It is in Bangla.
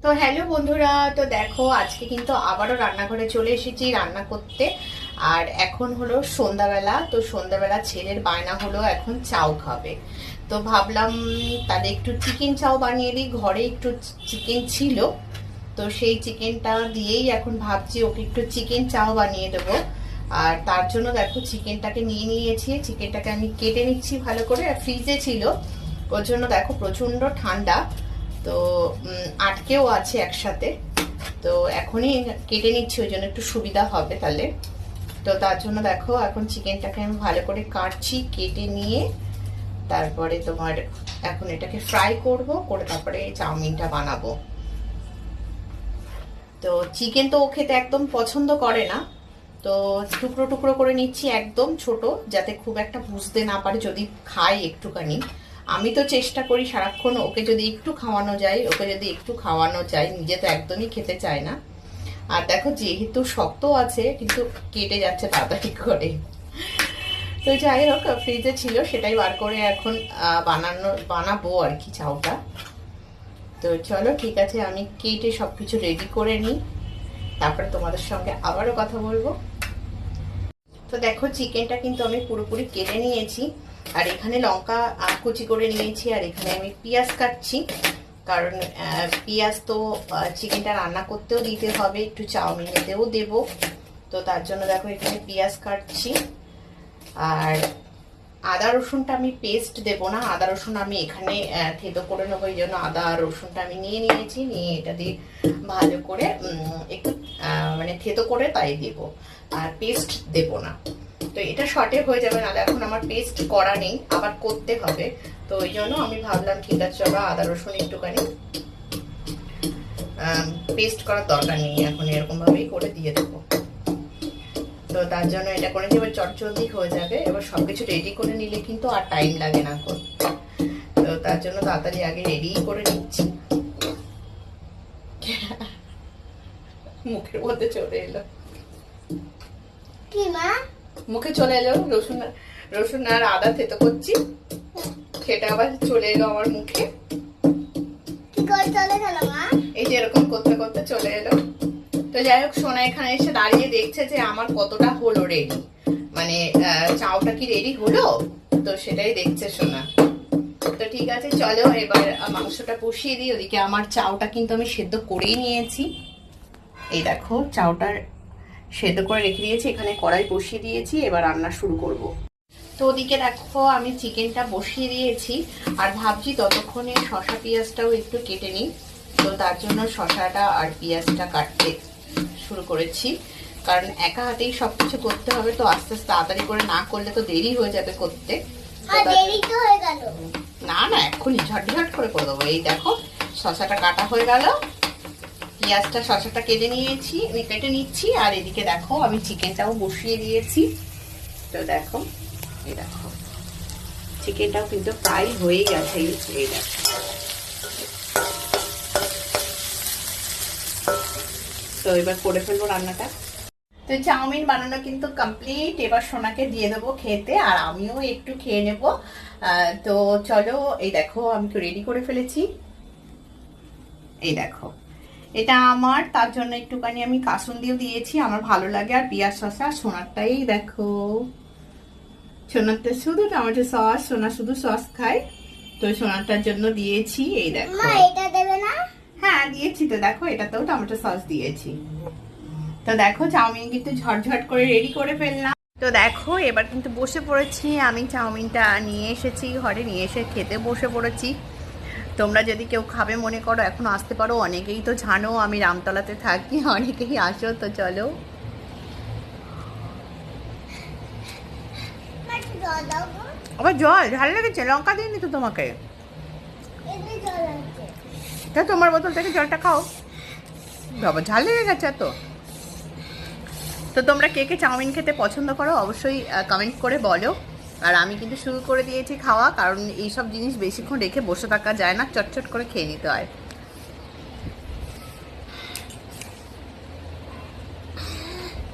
তো হ্যালো বন্ধুরা, তো দেখো আজকে কিন্তু আবারও রান্নাঘরে চলে এসেছি রান্না করতে। আর এখন হলো সন্ধ্যাবেলা। তো সন্ধ্যাবেলা ছেলের বায়না হলো এখন চাউ খাবে। তো ভাবলাম তাহলে একটু চিকেন চাউ বানিয়ে দিই, ঘরে একটু চিকেন ছিল। তো সেই চিকেনটা দিয়েই এখন ভাবছি ওকে একটু চিকেন চাউ বানিয়ে দেবো। আর তার জন্য দেখো চিকেনটাকে নিয়ে নিয়েছি, চিকেনটাকে আমি কেটে নিচ্ছি ভালো করে। ফ্রিজে ছিল ওর জন্য দেখো প্রচন্ড ঠান্ডা, তো আটকেও আছে একসাথে। তো এখনই কেটে নিচ্ছি, ওই জন্য একটু সুবিধা হবে তাহলে। তো তার জন্য দেখো এখন চিকেনটাকে আমি ভালো করে কাটছি, কেটে নিয়ে তারপরে তোমার এখন এটাকে ফ্রাই করব, করে তারপরে চাউমিনটা বানাবো। তো চিকেন তো ও খেতে একদম পছন্দ করে না, তো টুকরো টুকরো করে নিচ্ছি একদম ছোট, যাতে খুব একটা বুঝতে না পারে যদি খায় একটুখানি। আমি তো চেষ্টা করি সারাক্ষণ ওকে যদি একটু খাওয়ানো যায়, নিজে তো একদমই খেতে চায় না। আর দেখো যেহেতু শক্ত আছে কিন্তু কেটে যাচ্ছে তাড়াতাড়ি করে। তো যাই হোক, ফ্রিজে ছিল সেটাই বার করে এখন বানাবো আর কি চাউটা। তো চলো ঠিক আছে, আমি কেটে সবকিছু রেডি করে নিই, তারপরে তোমাদের সঙ্গে আবারও কথা বলবো। তো দেখো চিকেনটা কিন্তু আমি পুরোপুরি কেটে নিয়েছি, আর এখানে লঙ্কা কুচি করে নিয়েছি, আর এখানে আমি পেঁয়াজ কাটছি, কারণ পেঁয়াজ তো চিকেনটা রান্না করতেও দিতে হবে, একটু চাউমিনেতেও দেব। তো তার জন্য দেখো এখানে পেঁয়াজ কাটছি। আর আদা রসুনটা আমি পেস্ট দেব না, আদা রসুন আমি এখানে থেতো করে নেবো, এই জন্য আদা রসুনটা আমি নিয়ে নিয়েছি, নিয়ে এটা দিয়ে ভালো করে একটু মানে থেতো করে তাই দেব, আর পেস্ট দেব না। তো এটা শর্টে হয়ে যাবে, নাহলে এখন আমার পেস্ট করা নেই, আবার করতে হবে। তো ওই জন্য আমি ভাবলাম ঠিক আছে চলো আদা রসুন একটুখানি পেস্ট করার দরকার নেই, এখন এরকম ভাবেই করে দিয়ে দেবো। তো তার জন্য এটা করে এবার চটজলদি হয়ে যাবে। এবার সবকিছু রেডি করে নিলে কিন্তু আর টাইম লাগে না করতে, তো তার জন্য তাড়াতাড়ি আগে রেডি করে নিচ্ছি। মুখের মধ্যে চলে এলো কি মা? মুখে চলে এলো রসুন আর আদা থেতো করছি, সেটা আবার চলে এলো আমার মুখে। কি করে চলে গেল মা? এই যে এরকম করতে করতে চলে এলো। তো যাই হোক, সোনা এখানে এসে দাঁড়িয়ে দেখছে যে আমার কতটা হলো রেডি, মানে চাউটা কি রেডি হলো, তো সেটাই দেখছে সোনা। তো ঠিক আছে চলো এবার মাংসটা বসিয়ে দিই। ওদিকে আমার চাউটা কিন্তু আমি সেদ্ধ করেই নিয়েছি, এই দেখো চাউটা সেদ্ধ করে রেখে দিয়েছি, এখানে কড়াই বসিয়ে দিয়েছি, এবার রান্না শুরু করব। তো ওদিকে দেখো আমি চিকেনটা বসিয়ে দিয়েছি, আর ভাবছি ততক্ষণে শসা পেঁয়াজটাও একটু কেটে নিই। তো তার জন্য শসাটা আর পেঁয়াজটা কাটতে শুরু করেছি, কারণ একা হাতেই সবকিছু করতে হবে, তো আস্তে আস্তে তাড়াতাড়ি করে না করলে তো দেরি হয়ে যাবে করতে। দেরি তো হয়ে গেল। না না, এক্ষুনি ঝটঝট করে দেবো। এই দেখো শসাটা কাটা হয়ে গেল, পেঁয়াজটা শসাটা কেটে নিচ্ছি, আর এদিকে দেখো আমি চিকেনটাও বসিয়ে দিয়েছি। তো দেখো এই দেখো চিকেনটাও কিন্তু প্রায় হয়ে গেছে, এই দেখো। তো এবার করে ফেলবো রান্নাটা। তো চাউমিন বানানো কিন্তু কমপ্লিট, এবার সোনাকে দিয়ে দেবো খেতে, আর আমিও একটু খেয়ে নেব। তো চলো এই দেখো আমি রেডি করে ফেলেছি, এই দেখো এটা আমার, তার জন্য একটুখানি আমি কাসুন্দিও দিয়েছি, আমার ভালো লাগে, আর পেঁয়াজ শসা। সোনারটাই দেখো, সোনারটা শুধু টমেটো সস, সোনা শুধু সস খায়, তো সোনারটার জন্য দিয়েছি। এই দেখো এটা দেবে না? হ্যাঁ দিয়েছি, তো দেখো এটাতেও টমেটো সস দিয়েছি। তো দেখো চাউমিন কিন্তু ঝটঝট করে রেডি করে ফেললাম। তো দেখো এবার কিন্তু বসে পড়েছি, আমি চাউমিনটা নিয়ে এসেছি ঘরে, নিয়ে এসে খেতে বসে পড়েছি। তোমরা যদি কেউ খাবে মনে করো এখন আসতে পারো, অনেকেই তো জানো আমি রামতলাতে থাকি, অনেকেই আসো। তো চলো আবার জল ঝাল লেগেছে, লঙ্কা দিইনি তো তোমাকে, তা তোমার বোতল থেকে জলটা খাও, বাবা ঝাল লেগে গেছে তো। তো তোমরা কে কে চাউমিন খেতে পছন্দ করো অবশ্যই কমেন্ট করে বলো। আর আমি কিন্তু শুরু করে দিয়েছি খাওয়া, কারণ এইসব জিনিস বেশিক্ষণ রেখে বসে থাকা যায় না, চটচট করে খেয়ে নিতে হয়।